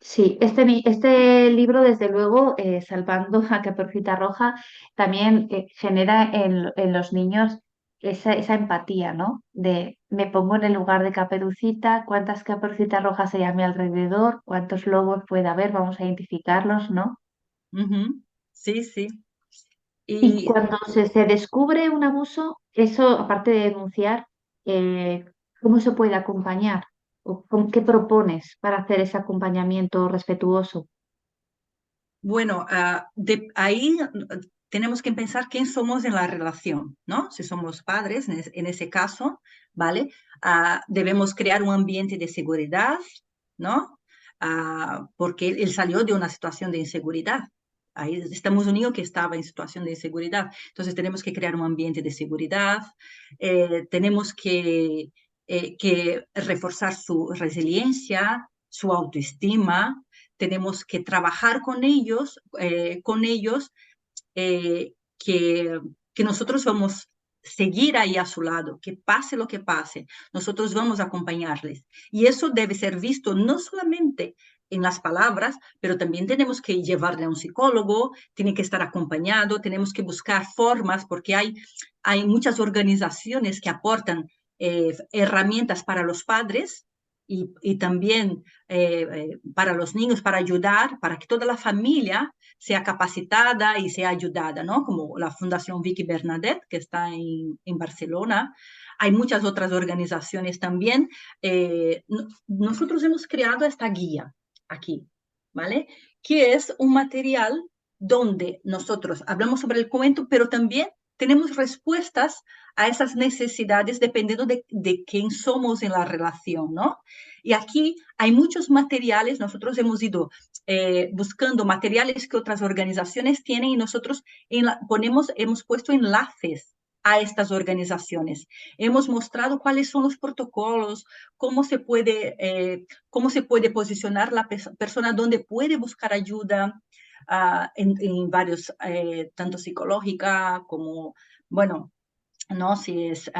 Sí, este libro, desde luego, Salvando a Caperucita Roja, también genera en los niños esa empatía, ¿no? De me pongo en el lugar de Caperucita, cuántas Caperucitas Rojas hay a mi alrededor, cuántos lobos puede haber, vamos a identificarlos, ¿no? Ujú. Sí, sí. Y Y cuando se descubre un abuso, eso, aparte de denunciar, eh, ¿cómo se puede acompañar? ¿O qué propones para hacer ese acompañamiento respetuoso? bueno, de ahí tenemos que pensar quién somos en la relación, ¿no? Si somos padres, en ese caso, ¿vale? Debemos crear un ambiente de seguridad, ¿no? Porque él salió de una situación de inseguridad. Ahí estamos un niño que estaba en situación de inseguridad. Entonces tenemos que crear un ambiente de seguridad, tenemos que reforzar su resiliencia, su autoestima, tenemos que trabajar con ellos eh, que, que nosotros vamos seguir ahí a su lado, que pase lo que pase, nosotros vamos a acompañarles. Y eso debe ser visto no solamente en las palabras, pero también tenemos que llevarle a un psicólogo, tiene que estar acompañado, tenemos que buscar formas, porque hay muchas organizaciones que aportan herramientas para los padres y también para los niños, para ayudar, para que toda la familia sea capacitada y sea ayudada, ¿no? Como la Fundación Vicky Bernadette, que está en Barcelona. Hay muchas otras organizaciones también. Nosotros hemos creado esta guía aquí, ¿vale? Que es un material donde nosotros hablamos sobre el cuento, pero también tenemos respuestas a esas necesidades dependiendo de quién somos en la relación, ¿no? Y aquí hay muchos materiales, nosotros hemos ido buscando materiales que otras organizaciones tienen y nosotros hemos puesto enlaces a estas organizaciones. Hemos mostrado cuáles son los protocolos, cómo se puede posicionar la persona, dónde puede buscar ayuda en varios, tanto psicológica como, bueno, ¿no? Si es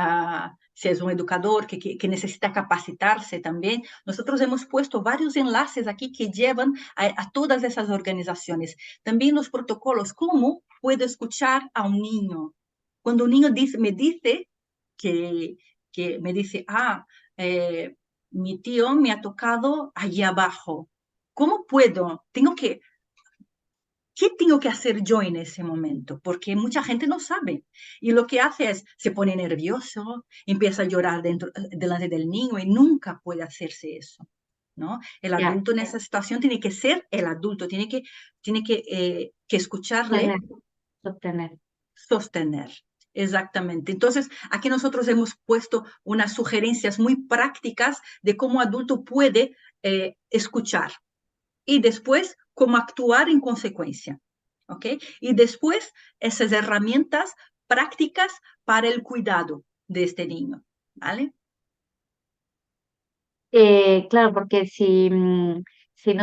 un educador que necesita capacitarse también. Nosotros hemos puesto varios enlaces aquí que llevan a todas esas organizaciones. También los protocolos, cómo puedo escuchar a un niño. Cuando un niño me dice que, me dice, mi tío me ha tocado allí abajo. ¿Cómo puedo? ¿Qué tengo que hacer yo en ese momento? Porque mucha gente no sabe. Y lo que hace es, se pone nervioso, empieza a llorar delante del niño y nunca puede hacerse eso, ¿no? El Ya, adulto en esa situación tiene que ser el adulto, que escucharle, sostener, sostener. sostener. Exactamente. Entonces, aquí nosotros hemos puesto unas sugerencias muy prácticas de cómo adulto puede escuchar y después cómo actuar en consecuencia. ¿Ok? Y después esas herramientas prácticas para el cuidado de este niño. ¿Vale? Claro, porque si no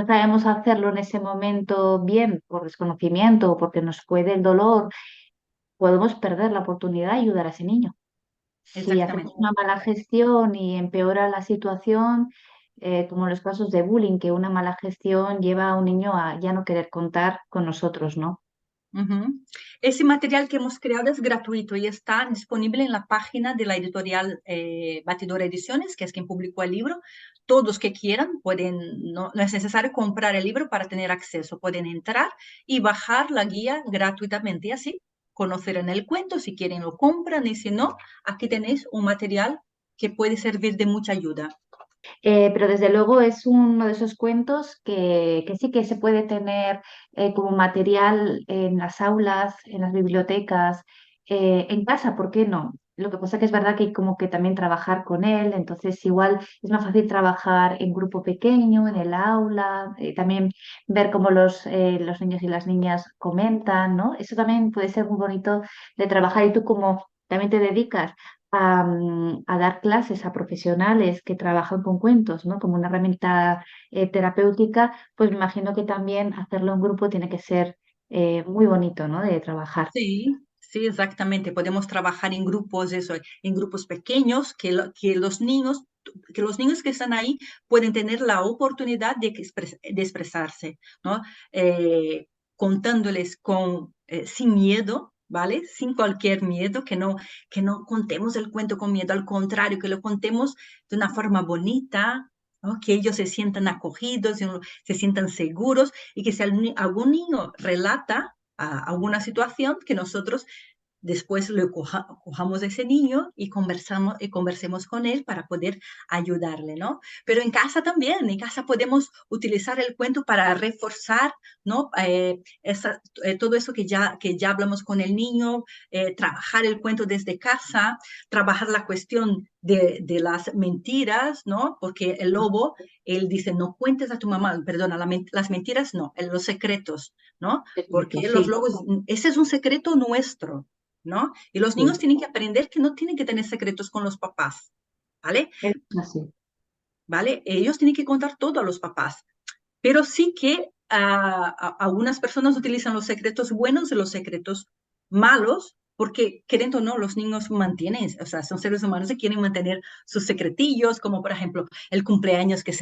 sabemos hacerlo en ese momento bien, por desconocimiento o porque nos puede el dolor, podemos perder la oportunidad de ayudar a ese niño. Si hacemos Exactamente. una mala gestión y empeora la situación, como en los casos de bullying, que una mala gestión lleva a un niño a ya no querer contar con nosotros, ¿no? Ujú. Ese material que hemos creado es gratuito y está disponible en la página de la editorial Batidora Ediciones, que es quien publicó el libro. Todos que quieran pueden, no es necesario comprar el libro para tener acceso, pueden entrar y bajar la guía gratuitamente y así conocerán el cuento, si quieren lo compran y si no, aquí tenéis un material que puede servir de mucha ayuda. Pero desde luego es uno de esos cuentos que sí que se puede tener como material en las aulas, en las bibliotecas, en casa, ¿por qué no? Lo que pasa que es verdad que hay como que también trabajar con él, entonces igual es más fácil trabajar en grupo pequeño, en el aula, también ver cómo los niños y las niñas comentan, ¿no? Eso también puede ser muy bonito de trabajar y tú como también te dedicas a dar clases a profesionales que trabajan con cuentos, ¿no? Como una herramienta terapéutica, pues me imagino que también hacerlo en grupo tiene que ser muy bonito, ¿no? De trabajar. Sí, sí, exactamente. Podemos trabajar en grupos, eso, en grupos pequeños, que los niños que están ahí pueden tener la oportunidad de expresarse, ¿no? Contándoles sin miedo, ¿vale? Sin cualquier miedo, que no contemos el cuento con miedo, al contrario, que lo contemos de una forma bonita, ¿no? Que ellos se sientan acogidos, se sientan seguros y que si algún niño relata alguna situación, que nosotros después cojamos a ese niño y conversemos con él para poder ayudarle, ¿no? Pero en casa también, en casa podemos utilizar el cuento para reforzar, ¿no? Todo eso que ya hablamos con el niño, trabajar el cuento desde casa, trabajar la cuestión de las mentiras, ¿no? Porque el lobo, él dice, no cuentes a tu mamá, perdona, las mentiras no, los secretos, ¿no? Porque los Sí, lobos, ese es un secreto nuestro, ¿no? Y los niños sí, tienen que aprender que no tienen que tener secretos con los papás, ¿vale? es así. ¿Vale? Ellos tienen que contar todo a los papás, pero sí que algunas personas utilizan los secretos buenos y los secretos malos, porque queriendo o no, los niños mantienen, o sea, son seres humanos y quieren mantener sus secretillos, como por ejemplo el cumpleaños Sí, que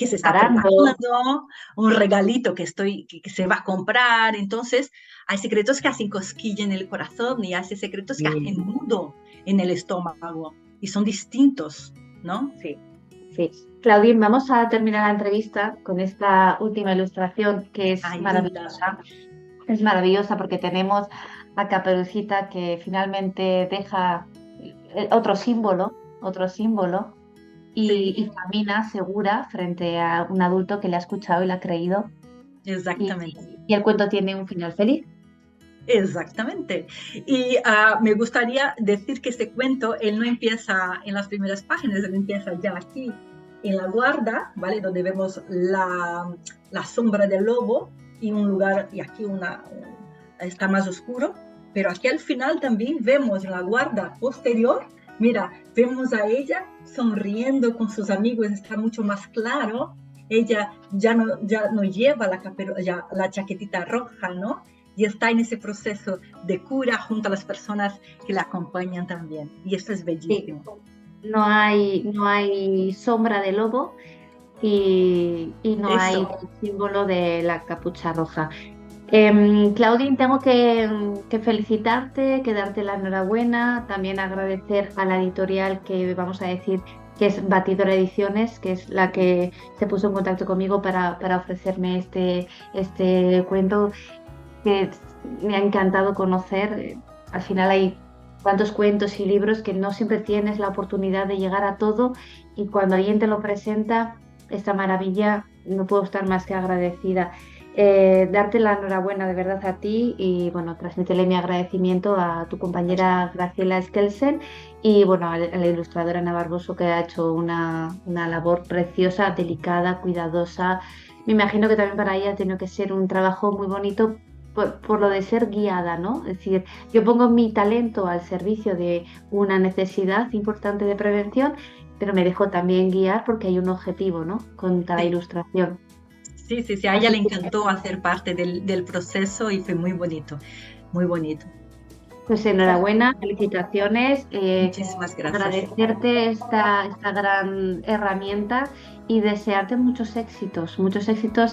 se está preparando. preparando, un regalito que se va a comprar. Entonces, hay secretos que hacen cosquilla en el corazón y hay secretos que hacen Sí, nudo en el estómago y son distintos, ¿no? sí, sí. Claudine, vamos a terminar la entrevista con esta última ilustración que es Ay, linda. maravillosa. Es maravillosa porque tenemos a Caperucita que finalmente deja otro símbolo Sí, y camina segura frente a un adulto que le ha escuchado y le ha creído y, exactamente. y el cuento tiene un final feliz. Exactamente. Y me gustaría decir que este cuento, él no empieza en las primeras páginas, él empieza ya aquí en la guarda, ¿vale? Donde vemos la sombra del lobo y un lugar, y aquí está más oscuro, pero aquí al final también vemos en la guarda posterior, mira, vemos a ella sonriendo con sus amigos, está mucho más claro. Ella ya no lleva la chaquetita roja, ¿no? Y está en ese proceso de cura junto a las personas que la acompañan también. Y eso es Sí, bellísimo. no hay sombra de lobo y no hay Eso. el símbolo de la capucha roja. Claudine, tengo que felicitarte, que darte la enhorabuena, también agradecer a la editorial que vamos a decir que es Batidora Ediciones, que es la que se puso en contacto conmigo para ofrecerme este cuento que me ha encantado conocer. Al final hay tantos cuentos y libros que no siempre tienes la oportunidad de llegar a todo y cuando alguien te lo presenta, esta maravilla, no puedo estar más que agradecida. Darte la enhorabuena de verdad a ti y bueno, transmítele mi agradecimiento a tu compañera Graciela Skelsen y bueno, a la ilustradora Ana Barboso que ha hecho una labor preciosa, delicada, cuidadosa. Me imagino que también para ella ha tenido que ser un trabajo muy bonito por lo de ser guiada, ¿no? Es decir, yo pongo mi talento al servicio de una necesidad importante de prevención, pero me dejo también guiar porque hay un objetivo, ¿no? Con cada Sí, ilustración. sí, sí, sí. A ella Así le que, encantó hacer parte del proceso y fue muy bonito, muy bonito. pues enhorabuena, felicitaciones, Muchísimas gracias. agradecerte esta gran herramienta y desearte muchos éxitos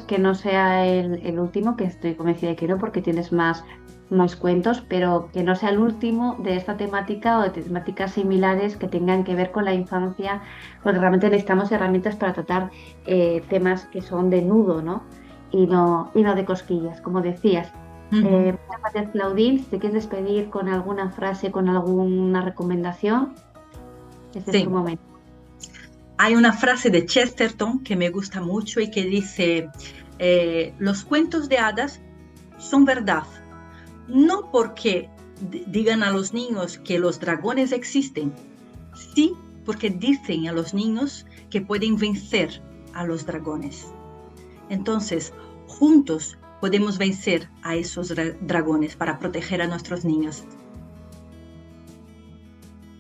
que no sea el último, que estoy convencida de que no, porque tienes más cuentos, pero que no sea el último de esta temática o de temáticas similares que tengan que ver con la infancia, porque realmente necesitamos herramientas para tratar temas que son de nudo, ¿no? Y no de cosquillas, como decías. Ujú. Muchas gracias, Claudine. Si te quieres despedir con alguna frase, con alguna recomendación, este es tu Sí, momento. hay una frase de Chesterton que me gusta mucho y que dice, los cuentos de hadas son verdad, no porque digan a los niños que los dragones existen, sí porque dicen a los niños que pueden vencer a los dragones. Entonces, juntos podemos vencer a esos dragones para proteger a nuestros niños.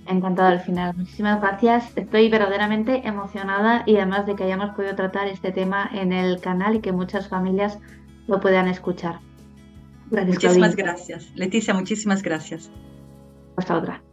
Me ha encantado al final. Muchísimas gracias. Estoy verdaderamente emocionada y además de que hayamos podido tratar este tema en el canal y que muchas familias lo puedan escuchar. Gracias, Muchísimas Claudine. gracias. Leticia, muchísimas gracias. Hasta otra.